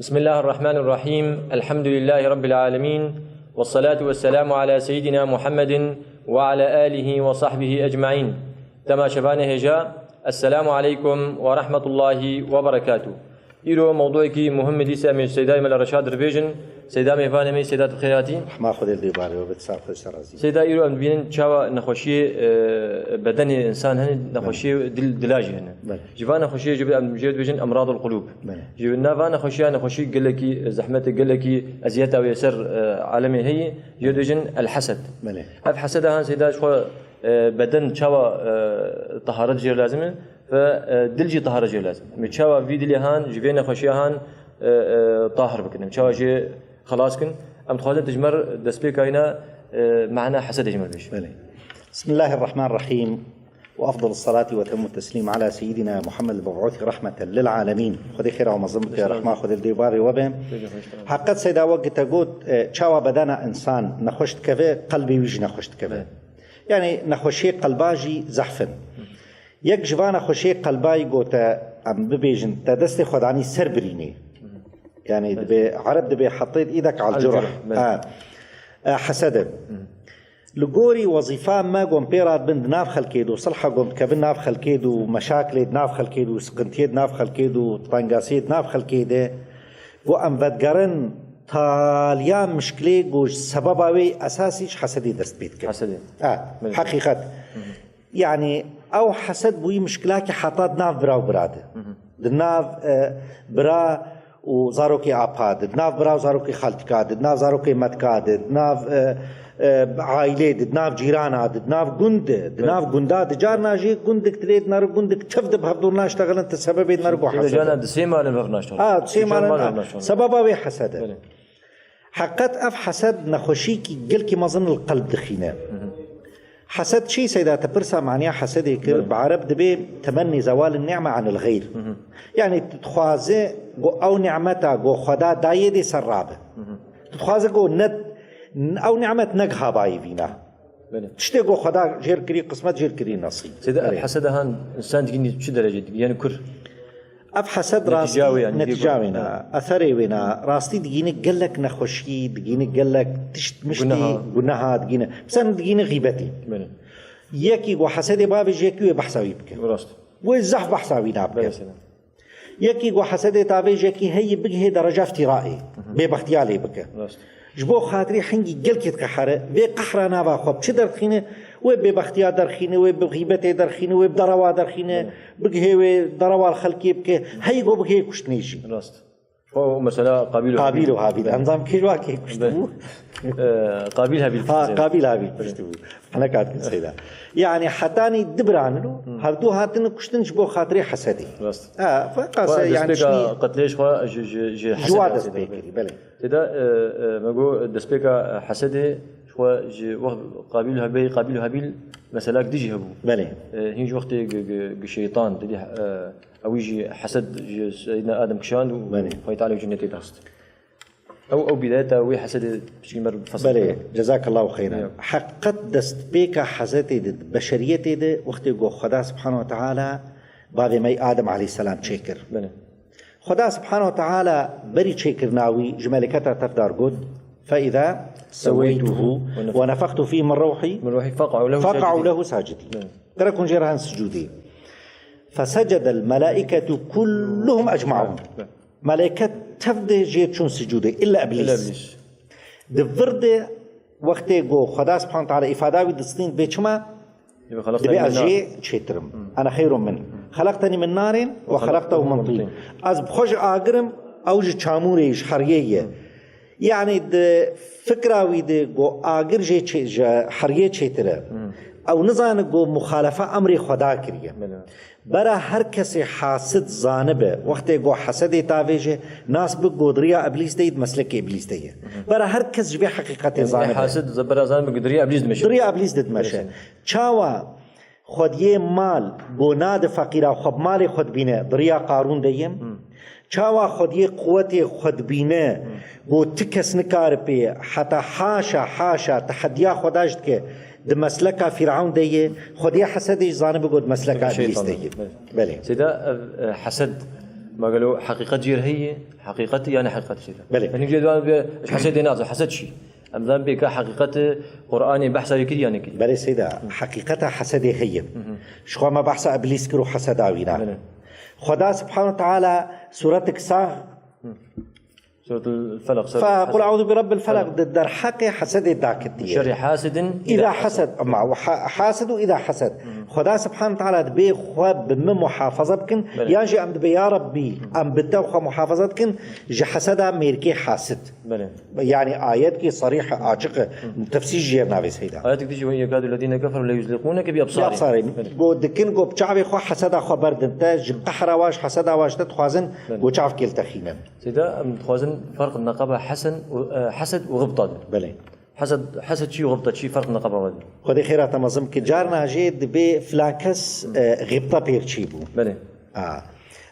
بسم الله الرحمن الرحيم. الحمد لله رب العالمين، والصلاة والسلام على سيدنا محمد وعلى آله وصحبه أجمعين. تما شبانه هجاء. السلام عليكم ورحمة الله وبركاته. إيرو موضوعك مهم دي سامي سيداي مال رشاد ربيجن سيدا ميفانه مي سيدات الخيراتي ما خذ الدباري وبتصار سرازي سيدا إيرو أم بين شوا نخشي بدن الإنسان هن نخشي دلاجي هنا جبان نخشي جب أم جيد بيجن أمراض القلوب جب نافا نخشي قال لك زحمة قال لك أزيات أو يسر عالمي هي جيد بيجن الحسد هذا حسدها سيدا شو بدن شوا طهارة جير لازمه فدلجي طهارة جي لازم متشاوى في دلي هان جبينا خشيهان طاهر بكنا متشاوى جي خلاص كن أم تخوضن تجمر دسبيك هنا معنا حسد يجمر بيش. بسم الله الرحمن الرحيم، وأفضل الصلاة وتم التسليم على سيدنا محمد المبعوث رحمة للعالمين. خذي خير ومظلمك يا رحمة خذ الديباري وبهم حقت سيدا وقت تقول تشاوى بدنا إنسان نخشت كذا قلبي ويجي نخشت كذا يعني نخشي قلباجي زحفن یک جوان خوشی قلبای گوته ام ببیجن تدست خدانی سر برینی يعني دبي عرب دبي حطيت ايدك على الجرح حسد لقوري وظيفة ما قوم بيراد بند ناف خلكيدو صلحة قوم كبن ناف خلكيدو مشاكل ناف خلكيدو سقنتيد ناف خلكيدو طنقاسيد ناف خلكيده وام بدقرن تاليا مشكلة قوش سبباوي اساسيش حسدي دست بيتك حسدي حقيقة يعني او حسد بوي مشكلاك حطات ناف برا وبراده دناف برا وزاروكي اباد دناف برا وزاروكي خالتكاد دناف زاروكي متكاد دناف عائله دناف جيران دناف قند دناف قنداد جارنا جي قندك تريد نار قندك تفد بهدورنا اشتغل انت سبب نرجو حسد جانا دسيما للبرناشتغل دسيما سببه حسد حقت اف حسد نخشيكي قلكي مظن القلب دخينه حسد شيء سيدات برسا معناه حسد بعرب دبي تمني زوال النعمة عن الغير يعني تتخوازي أو نعمتها جو خدا دايدي سرابة تتخوازي جو ند أو نعمة نجها باي فينا تشتي جو خدا جير كري قسمت جير كري نصيب سيدا الحسد هان إنسان تجيني شو درجة يعني كر أف حسد راستي نتجاوينا أثري وينا راستي دقيني قلك نخشي دقيني قلك تشت مشتي قناها دقيني بس أنا دقيني غيبتي يكي وحسد بابج يكي وبحساوي بك والزحف بحساوي نابك يكي وحسد تابج يكي هي بقى درجة افترائي ببختيالي بك جبو خاطري حنجي قلك يتقحر بقحر نابا خوب شدر خينه وببختيا درخينه وبغيبته درخينه وبدروا درخينه بقى دروا الخلقي بك هي جو بقى كشتنيشي راست هو مثلا قابيل وهابيل انظام كيلوا كي كشتو قابيل هابيل قابيل هابيل كشتو انا قاعد سيدا يعني حتاني دبرانلو هردو هاتن كشتن جبو خاطري حسدي راست فقاس يعني قتليش خو جي حسد سبيكري بله كده ماغو دسبيكا حسده شو جي وقت قابيل هابيل مثلا ديجي هبو بله هيج وقت الشيطان تدي او يجي حسد سيدنا ادم كشان وفايت عليه جنتي دست او بدايته وي حسد شي مر فصل بله جزاك الله خيرا حقت دست بيك حسدتي بشريتي ده وقت جو خدا سبحانه وتعالى باب مي ادم عليه السلام تشكر بله خدا سبحانه وتعالى بري تشكر ناوي جمالكته تفدار قد فإذا سويته ونفخت فيه من روحي فقعوا له ساجدين تركوا جيران سجودي فسجد الملائكة كلهم أجمعون ملائكة تفدي جيتشون سجودي إلا إبليس دفرد وقت جو خدا سبحانه وتعالى إفاداوي دستين بيشما دبي أجي تشيترم أنا خير منه خلقتني من نار وخلقته من طين أز بخش آقرم أوجي تشاموريش حرية يعني فكرة ويد جو آقر جي حرية تشيتره او نزان جو مخالفه امر خدا کریه برا هر کسی حاسد زانبه وقت جو حسد تاویجه ناس به گودریا ابلیس دید مسلک ابلیس دیه برا هر کس جبه حقیقت زانبه حاسد زبر زانبه گودریا ابلیس دمشه گودریا ابلیس دید مشه چاوا خود یه مال گوناد فقیرا خود مال خود بینه دریا قارون دیم چاوا خود یه قوت خود بینه گو تکس نکار پی حتی حاشا تحدیا خوداجد که ده مسلك فرعون ديه خدي حسد زانب بقول مسلك ابليس ديه بله سيدا حسد ما قالوا حقيقة جير هي حقيقتي يعني حقيقة شيء بلى يعني جد حسد ناس حسد شيء أم ذنب بك حقيقة قرآني بحث كذي يعني كذي بلى سيدا حقيقتها حسد هي شو ما بحث إبليس كرو حسد عوينا خدا سبحانه وتعالى سورتك ساغ سورة الفلق فقل أعوذ برب الفلق در حق حسد داكتي شر حاسد إذا حسد مع حاسد إذا حسد خدا سبحانه وتعالى دبي خواب بمحافظة بكن ياجي أم دبي يا ربي أم بتوخ محافظة بكن جي حسدا ميركي حاسد يعني آياتك صريحة عاشقة تفسير جيرنا في سيدا آياتك تيجي وإن يكاد الذين كفروا لا يزلقونك بأبصارهم قو دكن قو بشعبي خو حسدا خو بردن تاج قحرة واش حسدا واش تتخوازن وشعف كيل تخينا سيدا متخوازن فرق النقابة حسد وغبطة بلى حسد شيء وغبطة شيء فرق النقابة وادي خدي خيرات مزم كجارنا جيد بفلاكس غبطة بيرشيبو بلى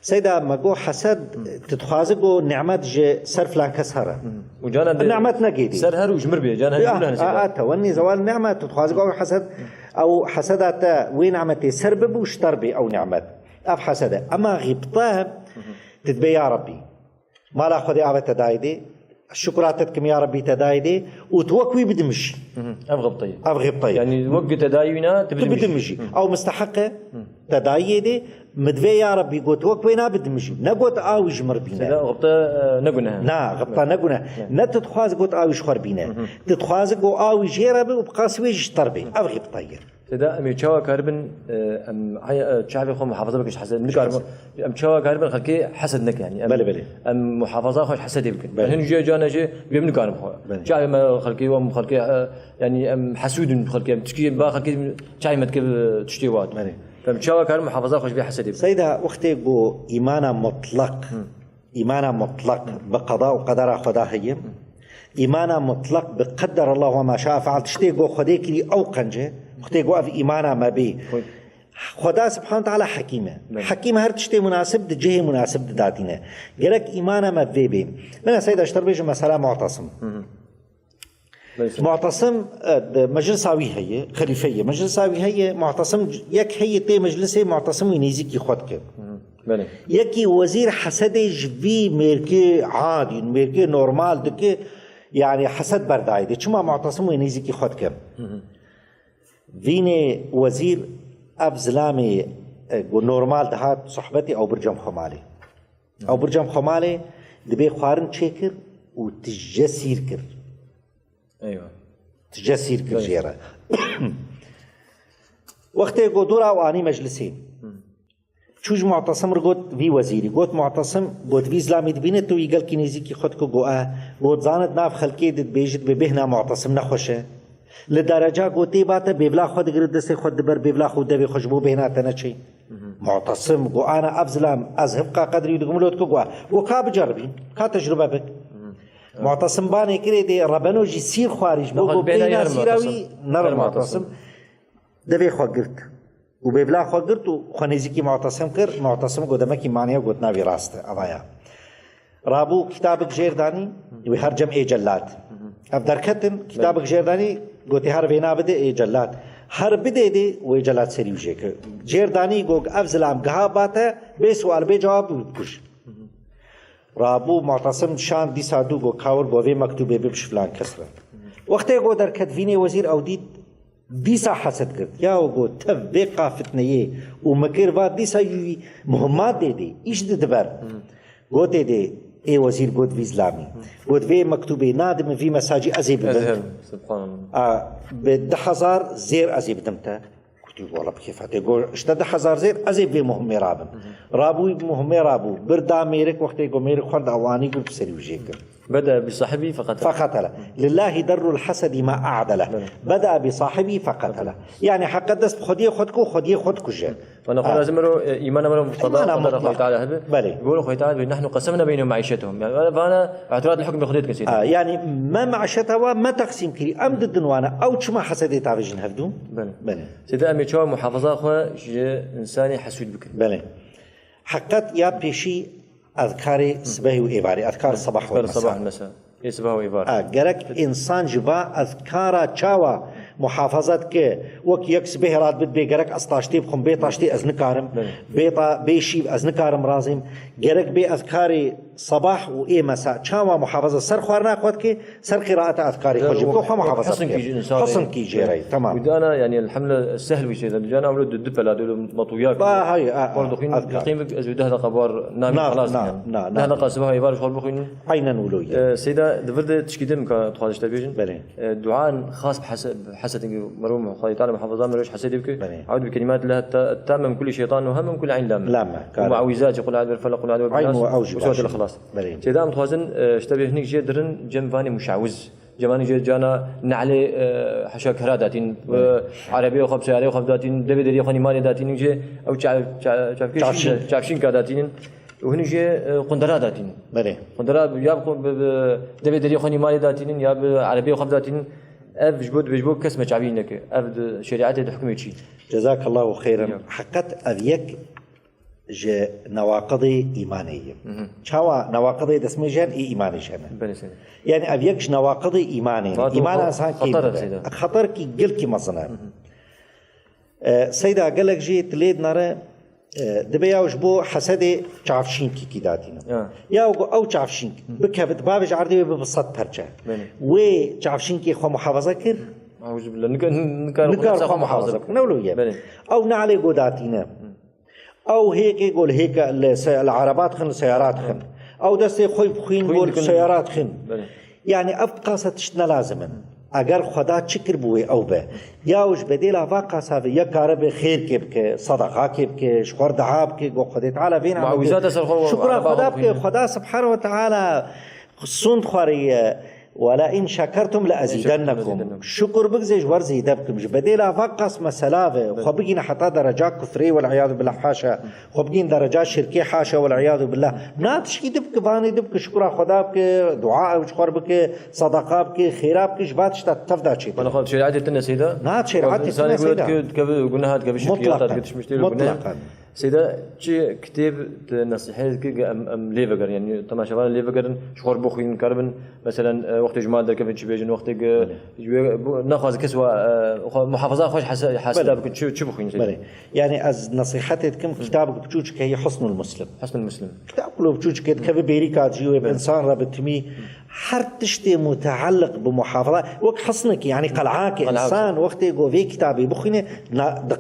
سيدا ما جو حسد تتخوازقو نعمت جي سر فلاكس هرا وجانا نعمت نجيدي سر هر وجمر بيه جانا توني زوال نعمة تتخوازقو حسد أو حسدات وين نعمتي سربب وشتربي أو نعمت أف حسد أما غبطة تتبي يا ربي ما لا خذي أبى تدايدي الشكراتكم يا ربي تدايدي وتوكوي بدمشي أبغى طيب يعني وقت تداينا بدمشي أو مستحقة تدايدي مدفي يا ربي قلت وكوينا بدمشي نقول آويج مربينا غبطة نقولها نا غبطة نقولها نتتخواز قلت آويج خربينا تتخواز قلت آويج هربي وبقاسويج تربي أبغى طيب سيدا أم يتشاوا كاربن أم هاي شعبي خو محافظة بكش حسد نكارب أم تشاوا كاربن خلكي حسد نك يعني بلى أم محافظة خوش حسد يمكن هن جانا جي بيمن كارب خو شعبي ما خلكي وم خلكي يعني أم حسود خلكي تشكي با خلكي شعبي ما تكب تشتي واد فم تشاوا كارب محافظة خوش بحسد يمكن سيدا وقتي جو إيمانا مطلق بقضاء وقدر خدا هي إيمانا مطلق بقدر الله وما شاء فعل تشتي جو خديك لي أو قنجة وقتي جو في إيمانا ما بي خدا سبحانه وتعالى حكيمة هر تشتي مناسب جهة مناسب داتينا قالك إيمانا ما بي من سيدا اشتر بيجو مسألة معتصم مجلساوي هي خليفية مجلساوي هي معتصم يك هي تي مجلسه معتصم ينيزيكي خودك يكي وزير حسدج في ميركي عادي ميركي نورمال دكي يعني حسد بردايدي شما معتصم ينيزيكي خودك فيني وزير أبزلامي نورمال دهات صحبتي أو برجم خمالي دبي خوارن تشيكر وتجسير كر أيوة تجسير كر جيرا وقتي قدورا واني مجلسين چوش معتصم رقوت في وزيري قوت معتصم قوت في إسلامي دبينت تو يقال كنيزيكي خودكو قوت زانت ناف خلقي دد بيجد ببهنا معتصم نخوشه لدرجة قوتي باتا بيبلا خود قرد دسي خود دبر بيبلا خود دبي خشبو بهنا تنشي معتصم قو أنا أبزلام أذهب قدري ودقملوتكو قو كا بجربين كا تجربة بك معتصم باني كري دي ربنو جي سير خوارج بو بينا سيراوي نر معتصم دبي خود قرد وبيبلا خود قرد وخنيزيكي معتصم كر معتصم قو دمكي مانيا قوتنا في راسته أبايا رابو كتابك جيرداني وهر جمع جلات أفدر كتن كتابك جيرداني قوتي هر بينا بده اي جلات هر بده دي وي جلات سريو جيك جيرداني قوك افزلام قها باتا بي سوال بي جواب بكش رابو معتصم شان دي سادو قو كاور بووي مكتوبه ببش فلان كسره وقتی قو در كتفيني وزير او ديد ديسا حسد کرد یا قو تف قافتنيه ومكر بعد ديسا يوي مهمات دي ايش دبر قوتي دي اي وزير قد في اسلامي قد في مكتوبه نادم في مساجي ازيب سبحان الله ب10,000 زير ازيب دمته قلت والله كيف هتقول اشتد 10,000 زير ازيب في مهم رابو مهم رابو بردا ميرك وقت يقول ميرك خرد اواني قلت سري وجهك بدأ بصاحبي فقتله لله در الحسد ما أعدله بدأ بصاحبي فقتله يعني حق دست خديه خدكو جاء ونقول لازم إيمانا مرة مقتضى قدر الله تعالى هذا يقولوا خوي تعالى نحن قسمنا بينهم معيشتهم يعني فأنا اعتراض الحكم بخديت كثير يعني ما معيشتها وما تقسيم كري أم ضد وانا أو شما حسدي تعرفين هفدون بله سيدا أمي شو محافظة أخوة إنساني حسود بكري بله حقت يا بيشي أذكار صباح وإباري أذكار الصباح والمساء إيه صباح وإباري جرك إنسان جبا أذكار تشاوا محافظتك وك يكس بهرات بد بيجرك أصلاشتي بخم بيطاشتي أزنكارم بيطا بيشيب أزنكارم رازم جرك بأذكاري صباح وإيه مساء شاما محافظة سر خوارنا أخواتك سر قراءة أذكاري خجب كوخا محافظة حصن كي جيري تمام ودانا يعني الحملة السهل بشيء إذا جانا أولاد الدبلة دول مطويات هاي برضو خين قيمك أزوده هذا قبار نامي خلاص نحن قاسبها يبارش خال بخين عينا ولوية سيدا دفرد تشكيدم كتخاذش تبيجن دعاء خاص بحسد مروم خالي تعالى محافظة مروش حسد يبكي عود بكلمات لها التامة من كل شيطان وهم من كل عين لامة ومعوذات يقول عاد بالفلق وقل عاد بالناس وسورة الإخلاص سيدا متخازن اشتبه هنيك جدرن جنباني مشعوذ جماني جانا نعلي حشاك هراداتين عربية وخب سيارة وخب داتين دبي دري خاني مالي داتين يجي أو تعرفين كاداتين وهني جي قندرات داتين قندرات يا دبي دري خاني مالي داتين يا عربية وخب داتين أف بجبود كسمة شعبينك أف شريعته تحكم شيء جزاك الله خيرا حقت أبيك ج نواقضي إيمانية شوا نواقضي دسمي جان إيماني جان يعني أبيكش نواقضي إيماني إيمان إنسان كي خطر كي قل كي مصنع سيدا قال لك جيت ليد نرى دبي وجبو حسدي تعرفين كي داتينا يا أو تعرفين بكبت بابج عردي ببسط برجع وتعرفين كي خو محافظة كر أعوذ بالله نكار خو محافظة نولوية أو نعلي قداتينا أو هيك يقول هيك العربات خن السيارات خن أو دستي خوي بخين يقول السيارات خن يعني أبقى ستشتنا لازما أجر خدا شكر بوي أو به ياوش بديلا واقع سافي يا كارب خير كيبك صدقة كيبك شكر دعاء كيبك وخدي تعالى فينا معوذات شكرا خدا بك خدا سبحانه وتعالى خصون خاري ولا إن شكرتم لأزيدنكم شكر بجزج ورزي دبكم بديلا فقص مسلاوه خبجينا حتى درجات كفري والعياذ بالله حاشا خبجين درجات شركي حاشا والعياذ بالله ناتش دبك باني دبك شكرا خدا بك دعاء وشكر بك صدقة بك خيرا بك جباتش تفدا شيء أنا خالد شريعة التنة سيدا نات شريعة التنة سيدا قلنا هاد قبل شركيات قدش مشتري مطلقا سيدا شيء كتاب نصيحة كي أم ليفجر يعني تماشى ليفجر شخور بخين كربن مثلا وقت جمال در كيف بيجن وقت ناخذ كسوة محافظة خوش حاسة بكون شو بخين سيدا يعني از نصيحتكم كتابك بتوجك هي حسن المسلم كتاب كله بتوجك كيف بيريكات جيو بإنسان ربطمي هر تشتي متعلق بمحافظة وك حصنك يعني قلعاك إنسان وقت يقول في كتابي بخينه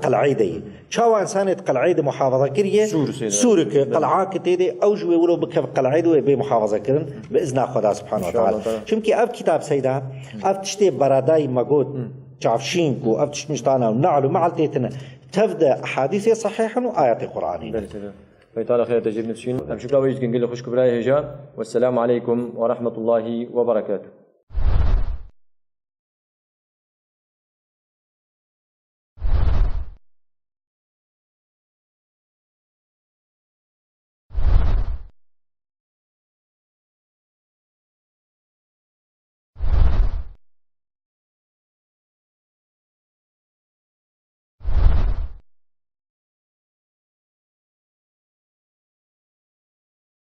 قلعي دي شاو إنسان قلعي دي محافظة كريه سورك قلعاك تيدي أو جوي ولو بكف قلعي دي بمحافظة كرن بإذن خدا سبحانه وتعالى شمكي أب كتاب سيدا أب تشتي براداي مقود تعرفشينكو أب تشمشتانا ونعلو معلتيتنا تبدأ أحاديث صحيحة وآيات قرآنية فيطال خير تجيب نفسين شكرا ويجي نقول خوش كبراي هجا والسلام عليكم ورحمة الله وبركاته.